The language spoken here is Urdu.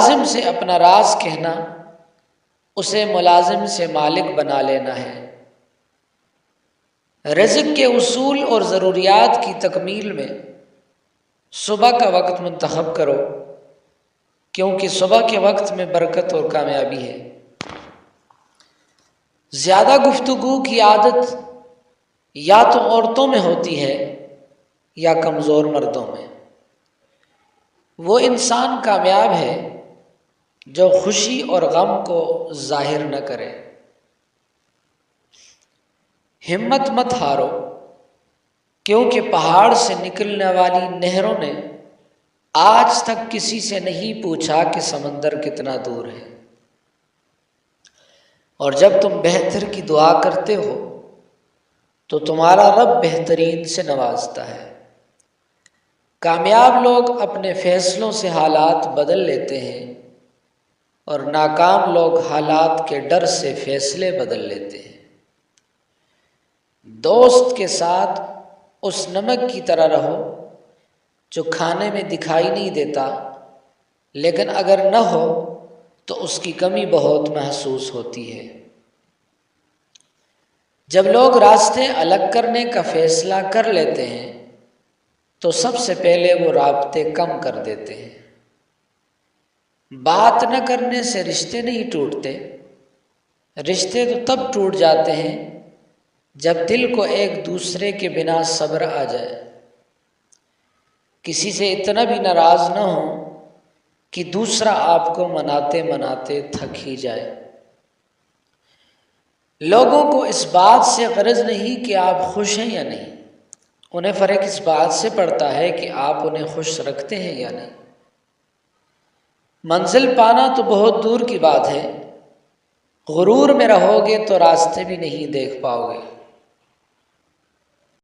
ملازم سے اپنا راز کہنا اسے ملازم سے مالک بنا لینا ہے۔ رزق کے اصول اور ضروریات کی تکمیل میں صبح کا وقت منتخب کرو، کیونکہ صبح کے وقت میں برکت اور کامیابی ہے۔ زیادہ گفتگو کی عادت یا تو عورتوں میں ہوتی ہے یا کمزور مردوں میں۔ وہ انسان کامیاب ہے جو خوشی اور غم کو ظاہر نہ کرے۔ ہمت مت ہارو، کیونکہ پہاڑ سے نکلنے والی نہروں نے آج تک کسی سے نہیں پوچھا کہ سمندر کتنا دور ہے۔ اور جب تم بہتر کی دعا کرتے ہو تو تمہارا رب بہترین سے نوازتا ہے۔ کامیاب لوگ اپنے فیصلوں سے حالات بدل لیتے ہیں اور ناکام لوگ حالات کے ڈر سے فیصلے بدل لیتے ہیں۔ دوست کے ساتھ اس نمک کی طرح رہو جو کھانے میں دکھائی نہیں دیتا، لیکن اگر نہ ہو تو اس کی کمی بہت محسوس ہوتی ہے۔ جب لوگ راستے الگ کرنے کا فیصلہ کر لیتے ہیں تو سب سے پہلے وہ رابطے کم کر دیتے ہیں۔ بات نہ کرنے سے رشتے نہیں ٹوٹتے، رشتے تو تب ٹوٹ جاتے ہیں جب دل کو ایک دوسرے کے بنا صبر آ جائے۔ کسی سے اتنا بھی ناراض نہ ہو کہ دوسرا آپ کو مناتے مناتے تھک ہی جائے۔ لوگوں کو اس بات سے غرض نہیں کہ آپ خوش ہیں یا نہیں، انہیں فرق اس بات سے پڑتا ہے کہ آپ انہیں خوش رکھتے ہیں یا نہیں۔ منزل پانا تو بہت دور کی بات ہے، غرور میں رہو گے تو راستے بھی نہیں دیکھ پاؤ گے۔